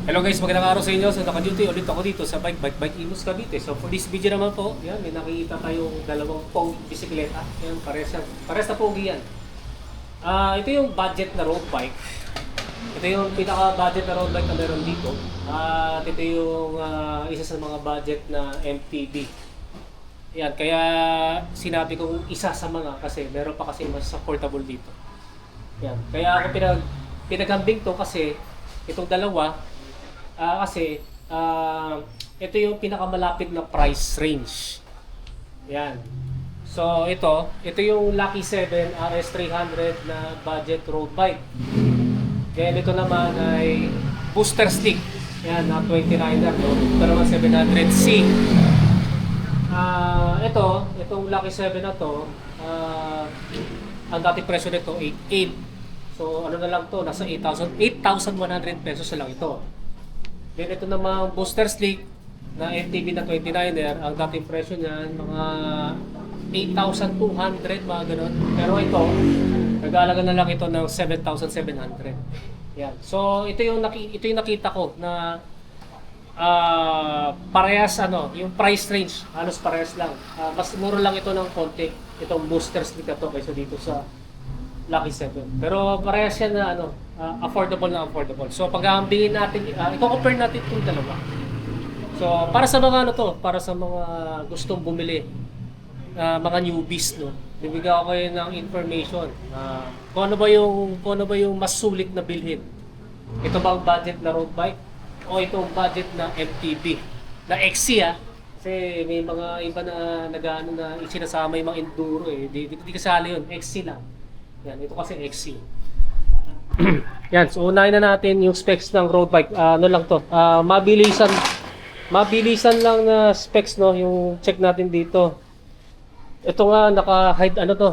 Hello guys, magandang araw sa inyo. So naka-duty ulit ako dito sa Bike Imus Cavite. So for this video naman po, yan, may nakikita tayong dalawang pogi bisikleta. Yan, pares na pogi yan. Ito yung budget na road bike. Ito yung pinaka-budget na road bike na meron dito. At ito yung isa sa mga budget na MTB. Yan, kaya sinabi kong isa sa mga kasi meron pa kasi mas affordable dito. Yan, kaya ako pinaghambing to kasi itong dalawa kasi ito yung pinakamalapit na price range. Yan. So ito yung Lucky 7 RS300 na budget road bike. Then ito naman ay booster stick. Yan, na 29er to. Ito naman 700C. Itong Lucky 7 na to, ang dating presyo nito 8,800. So ano na lang to, nasa 8,100 pesos na lang ito. Then ito namang booster stick na MTB na 29er, ang dating presyo niyan mga 8,200 mga ganun. Pero ito, nag-aalaga na lang ito ng 7,700. Yan. So ito yung nakita ko na parehas yung price range, halos parehas lang. Mas mura lang ito ng konti, itong booster stick na to kaysa dito sa Lucky 7. Pero parehas yan na affordable na affordable. So paghahambingin natin, i-compare natin itong dalawa. So para sa mga para sa mga gustong bumili, mga newbies, bibigyan ko kayo ng information kung ano ba yung mas sulit na bilhin. Ito ba ang budget na road bike o itong budget na MTB na XC kasi may mga iba na na isinasama yung mga enduro di kasali yun, XC lang. Yan, ito kasi XC. Yan, so unahin na natin yung specs ng road bike. Ano lang to? Mabilisan lang na specs, yung check natin dito. Ito nga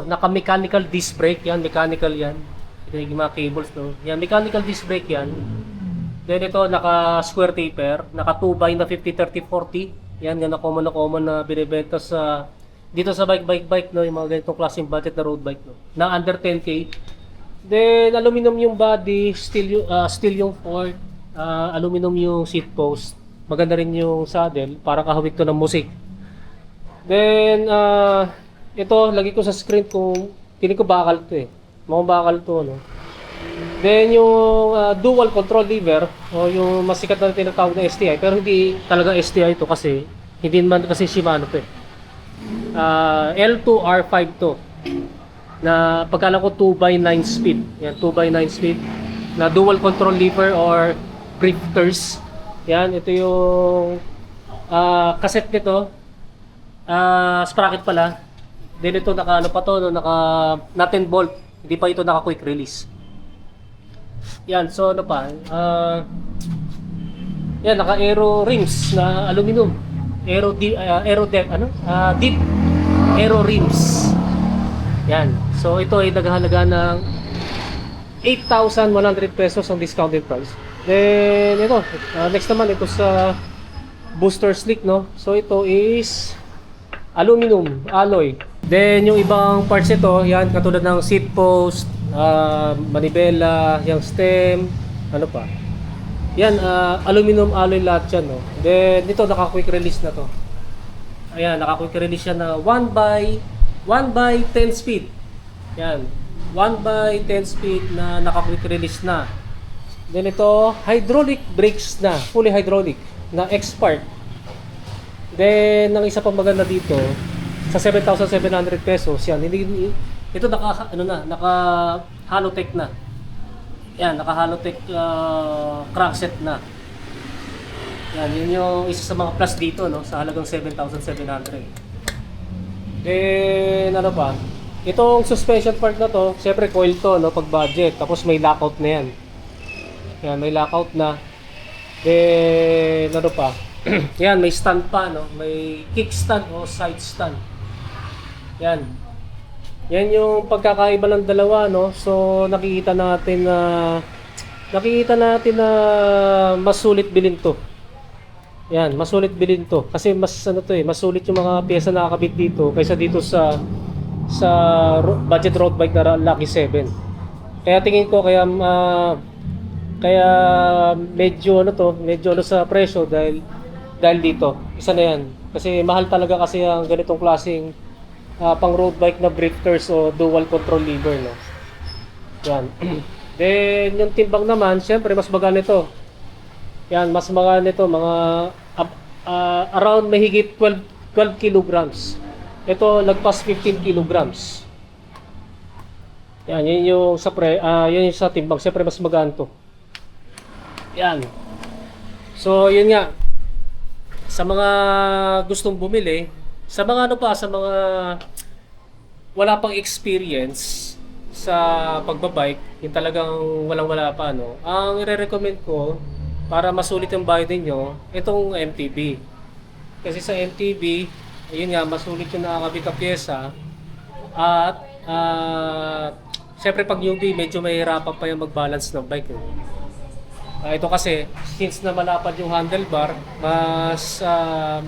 naka-mechanical disc brake yan, mechanical yan. Ito yung mga cables, Yan, mechanical disc brake yan. Then ito naka-square taper, naka 2x na 50-30-40. Yan, na common na binebenta sa dito sa bike, yung mga ganitong klaseng budget na road bike, na under 10K. Then aluminum yung body, steel yung fork, aluminum yung seat post. Maganda rin yung saddle, para kahawig to ng musik. Then ito lagi ko sa screen kung tingin ko bakal to mukhang bakal to, Then yung dual control lever o yung masikat na tinatawag na STI, pero hindi talaga STI to kasi hindi naman kasi Shimano to L2R5 to na pagkala ko 2x9 speed. Yan, 2x9 speed na dual control lever or drifters. Yan, ito yung cassette nito, sprocket pala. Then ito naka naka nut and bolt, hindi pa ito naka quick release. Yan, so yan, naka aero rims na aluminum. Deep aero rims. Yan. So ito ay naghahalaga ng 8,100 pesos ang discounted price. Then ito, next naman ito sa booster stick, So ito is aluminum alloy. Then yung ibang parts ito, yan katulad ng seat post, manibela, yung stem, ano pa. Yan, aluminum alloy lahat yan, Then dito naka-quick release na to. Ayan, naka-quick release yan na 1x10 speed. Yan, 1x10 speed na naka-quick release na. Then ito, hydraulic brakes na, fully hydraulic na X-Part. Then ang isa pang maganda dito, sa 7,700 pesos, yan, ito naka Halotech na. Yan, naka-Halotech crankset na. Yan, yun yung isa sa mga plus dito, sa halagang 7,700. Then, ano pa? Itong suspension part na to, syempre coil to, pag budget. Tapos may lockout na yan. Yan, may lockout na. Then, ano pa? Yan, may stand pa, May kickstand o side stand. Yan. Yan yung pagkakaiba ng dalawa, So nakikita natin na mas sulit bilhin to. Yan, mas sulit bilhin to kasi mas mas sulit yung mga piyesa na nakakabit dito kaysa dito sa budget road bike na Lucky 7. Kaya tingin ko Kaya medyo ano sa presyo dahil dito. Isa na 'yan. Kasi mahal talaga kasi ang ganitong klaseng pang road bike na drifters o dual control lever, no. Yan. Then yung timbang naman, syempre mas magaan ito. Yan, mas magaan ito mga around mahigit 12 kilograms. Ito lagpas 15 kilograms. Yan, yun yung yun yung sa timbang. Syempre mas magaan to. Yan. So, yun nga. Sa mga gustong bumili, sa mga sa mga wala pang experience sa pagbabike, yung talagang walang-wala pa, no. Ang ire-recommend ko para masulit yung bayad ninyo, itong MTB. Kasi sa MTB, ayun nga, masulit yung nakakabit na pyesa. At syempre pag newbie, medyo mahirapan pa yung mag-balance ng bike. Ito kasi, since na malapad yung handlebar, mas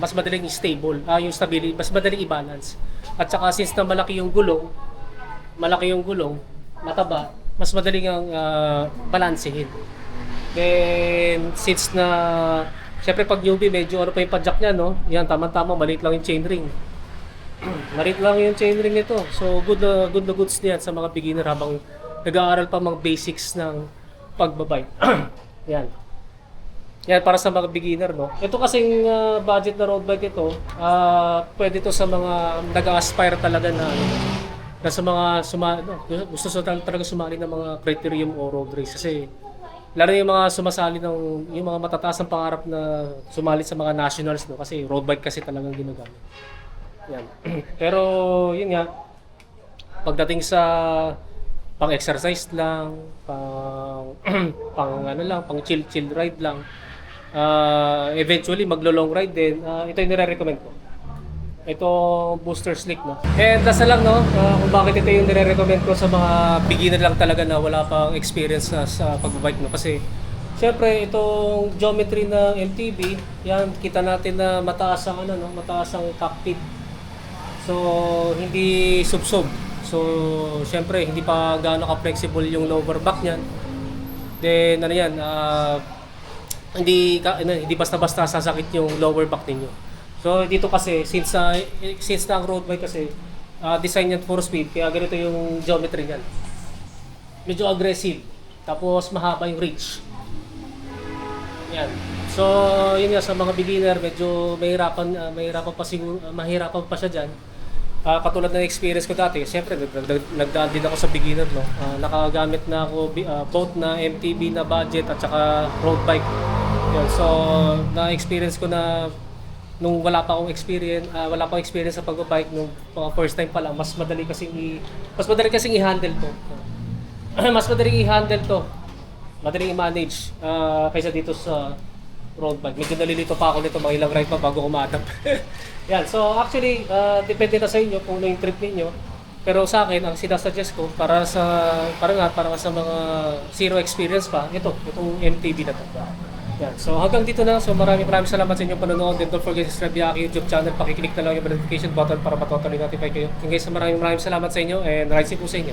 madaling stable, yung stability, mas madaling i-balance. At saka since na malaki yung gulong, mataba, mas madaling ang balansehin. Then, since na, syempre pag newbie, medyo ano pa yung padjak niya, no? Yan, tama-tama, maliit lang yung chainring. Maliit lang yung chainring nito. So, good na goods niyan sa mga beginner habang nag-aaral pa mga basics ng pagbabike. Yan. Yan, para sa mga beginner, no? Ito kasing budget na road bike ito, pwede to sa mga nag-aspire talaga na sa mga gusto talaga sumali ng mga criterium o road race. Kasi, lalo yung mga sumasali yung mga matataas ng pangarap na sumali sa mga nationals, no? Kasi road bike kasi talagang ginagamit. Yan. Pero, yun nga, pagdating sa pang-exercise lang, pang chill ride lang. Eventually maglo-long ride din. Ito yung nire-recommend ko. Ito booster slick, no. And that's lang, no, kung bakit ito yung nire-recommend ko sa mga beginner lang talaga na wala pang experience sa pagbabike, no. Kasi syempre itong geometry ng MTB, yan kita natin na mataas ang cockpit. So hindi subsob. So, syempre, hindi pa gaano ka-flexible yung lower back niyan. Then, hindi basta-basta sasakit yung lower back ninyo. So, dito kasi, since na ang road bike kasi, design yan for speed, kaya ganito yung geometry niyan. Medyo aggressive, tapos mahaba yung reach. Yan. So, yun nga, sa mga beginner, medyo mahirapan pa siya dyan. Katulad ng experience ko dati, siyempre nagdaan din ako sa beginner, no. Nakagamit na ako both na MTB na budget at saka road bike. Yun. So, na-experience ko na nung wala pa akong experience sa pagbabike nung first time pa lang, mas madali kasing i-handle to. Mas madaling i-handle to. Madaling i-manage kaysa dito sa road bike. Medyo nalilito pa ako nito, mga ilang ride pa bago ko ma-adapt. Yan, so actually, depende na sa inyo kung ano yung trip ninyo. Pero sa akin, ang sinasuggest ko para sa mga zero experience pa, itong MTB na to. Yan, so hanggang dito na. So maraming salamat sa inyong panonood. And don't forget to subscribe yung aking YouTube channel. Pakiclick na lang yung notification button para matotally notify kayo. And guys, maraming salamat sa inyo and ride safe po sa inyo.